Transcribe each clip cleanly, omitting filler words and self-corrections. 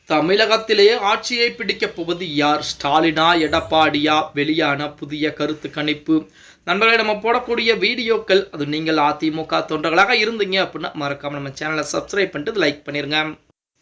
தமிழகத்திலே ஆட்சியை பிடிக்கப் போவது யார்? ஸ்டாலினா, எடப்பாடியா? வெளியான புதிய கருத்து கணிப்பு. நண்பர்களே, நம்ம போடக்கூடிய வீடியோக்கள் அது நீங்கள் அதிமுக தொண்டர்களாக இருந்தீங்க அப்படின்னா மறக்காம நம்ம சேனலை சப்ஸ்கிரைப் பண்ணிட்டு லைக் பண்ணிருங்க.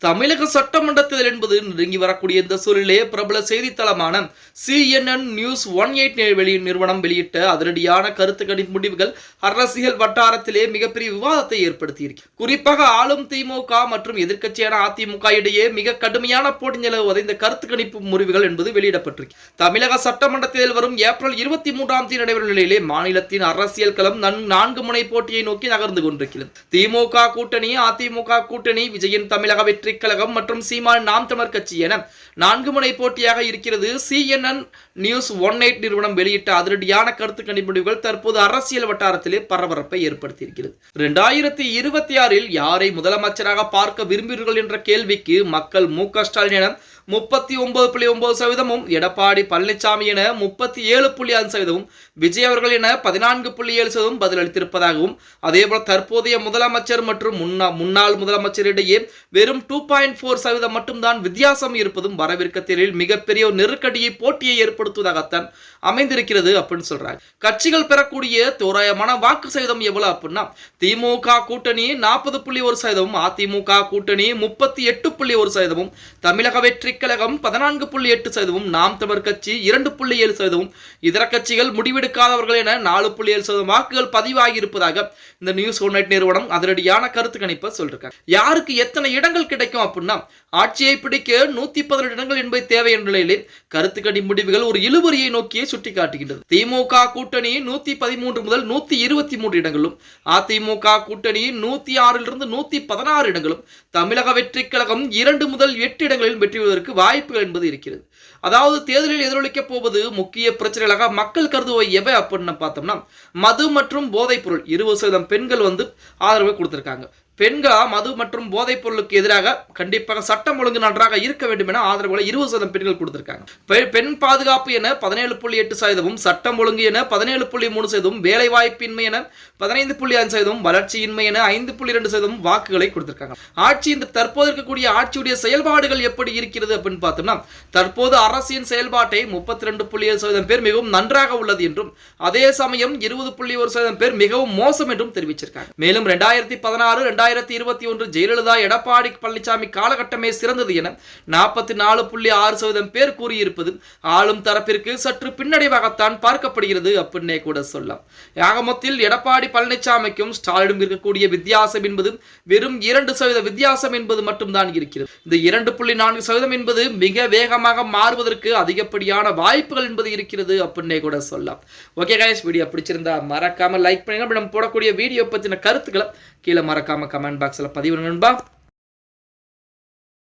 தமிழக சட்டமன்றத்தில் என்பது நெருங்கி வரக்கூடிய இந்த சூழலிலே பிரபல செய்தித்தளமான CNN நியூஸ் 18 நிறுவனம் வெளியிட்ட அதிரடியான கருத்து கணிப்பு முடிவுகள் அரசியல் வட்டாரத்திலே மிகப்பெரிய விவாதத்தை ஏற்படுத்தியிருக்கிறது. குறிப்பாக ஆளும் திமுக மற்றும் எதிர்க்கட்சியான அதிமுக இடையே மிக கடுமையான போட்டி நிலவுவதை இந்த கருத்து கணிப்பு முடிவுகள் என்பது வெளியிடப்பட்டிருக்கு. தமிழக சட்டமன்றத்தில் வரும் ஏப்ரல் 23ஆம் தேதி நடைபெறும் நிலையிலே மாநிலத்தின் அரசியல் களம் 4 முனை போட்டியை நோக்கி நகர்ந்து கொண்டிருக்கிறது. திமுக கூட்டணி, அதிமுக கூட்டணி, விஜயின் தமிழக வெற்றி கழகம் மற்றும் சீமான் நாம் தமிழர் கட்சி என 4 முனை போட்டியாக இருக்கிறது. CNN நியூஸ் 18 நிறுவனம் வெளியிட்ட அதிரடியான கருத்து கணிப்பு முடிவுகள் தற்போது அரசியல் வட்டாரத்திலே பரபரப்பை ஏற்படுத்தியிருக்கிறது. 2026இல் யாரை முதலமைச்சராக பார்க்க விரும்புகிறீர்கள் என்ற கேள்விக்கு மக்கள் மு.க. ஸ்டாலின் என 39.9%, எடப்பாடி பழனிசாமி என 37.5%, விஜய் அவர்கள் என 14.7% பதிலளித்திருப்பதாகவும், அதேபோல தற்போதைய முதலமைச்சர் மற்றும் முன்னாள் முதலமைச்சரிடையே வெறும் 2.4% மட்டும்தான் வித்தியாசம் இருப்பதும் வரவிருக்கத்தில் மிகப்பெரிய நெருக்கடியை போட்டியை ஏற்படுத்துவதாகத்தான் அமைந்திருக்கிறது அப்படின்னு சொல்றாங்க. கட்சிகள் பெறக்கூடிய தோராயமான வாக்கு சதவீதம் எவ்வளவு அப்படின்னா திமுக கூட்டணி 40.1%, அதிமுக கூட்டணி 38.1%, தமிழக வெற்றி கழகம் 14.8%, நாம் தமிழர் கட்சி 2.7%, இதர கட்சிகள் முடிவெடுக்காதவர்கள் என 4.7% வாக்குகள் பதிவாகி இருப்பதாக இந்த நியூஸ் 18 நிறுவனம் அதிரடியான கருத்து கணிப்பை சொல்றாங்க. யாருக்கு எத்தனை இடங்கள் கிடைக்கும் அப்படின்னா ஆட்சியை பிடிக்க 117 இடங்கள் என்பது தேவை என்ற நிலையிலே கருத்து கணிப்பு முடிவுகள் ஒரு இழுபறியை நோக்கியே சுட்டிக்காட்டுகின்றது. திமுக கூட்டணி 113 முதல் 123 இடங்களும், அதிமுக கூட்டணி 106 116 இடங்களும், தமிழக வெற்றி கழகம் 2 முதல் 8 இடங்களில் வெற்றி பெறுவதற்கு வாய்ப்புகள் என்பது இருக்கிறது. அதாவது தேர்தலில் எதிரொலிக்க போவது முக்கிய பிரச்சனைகளாக மக்கள் கருதுவை எவை அப்படின்னு பார்த்தோம்னா மது மற்றும் போதைப் பொருள். 20% பெண்கள் ஆதரவு கொடுத்திருக்காங்க. பெண்களா மது மற்றும் போதைப் பொருளுக்கு எதிராக கண்டிப்பாக சட்டம் ஒழுங்கு நன்றாக இருக்க வேண்டும் என ஆதரவுகளை 20% பெண்கள் கொடுத்திருக்காங்க. பெண் பாதுகாப்பு என 17.8%, சட்டம் ஒழுங்கு என 17.3%, வேலை வாய்ப்பின்மை என 15.5%, வளர்ச்சியின்மை என 5.2% வாக்குகளை கொடுத்திருக்காங்க. ஆட்சி இந்த தற்போது இருக்கக்கூடிய ஆட்சியுடைய செயல்பாடுகள் எப்படி இருக்கிறது அப்படின்னு பார்த்தோம்னா தற்போது அரசின் செயல்பாட்டை 32.7% பேர் மிகவும் நன்றாக உள்ளது என்றும், அதே சமயம் 20.1% பேர் மிகவும் மோசம் என்றும் தெரிவிச்சிருக்காங்க. மேலும் 2016 2021 ஜெயலலிதா, எடப்பாடி பழனிசாமி காலகட்டமே சிறந்தது என 44.6% பேர் கூறியிருப்பது ஆளும் தரப்பிற்கு சற்று பின்னடைவாகத்தான் பார்க்கப்படுகிறது அப்படின்னே கூட சொல்லலாம். யாகமத்தில் எடப்பாடி பழனிசாமிக்கும் ஸ்டாலினும் இருக்கக்கூடிய வித்தியாசம் என்பது வெறும் 2% வித்தியாசம் என்பது மட்டும்தான் இருக்கிறது. இந்த 2.4% என்பது மிக வேகமாக மாறுவதற்கு அதிகப்படியான வாய்ப்புகள் என்பது இருக்கிறது அப்படின்னே கூட சொல்லலாம். ஓகே கைஸ், வீடியோ பிடிச்சிருந்தா மறக்காம லைக் பண்ணுங்க. நம்ம போடக்கூடிய வீடியோ பத்தின கருத்துக்களை கீழே மறக்காம கமெண்ட் பாக்ஸ்ல பதிவு நண்பா.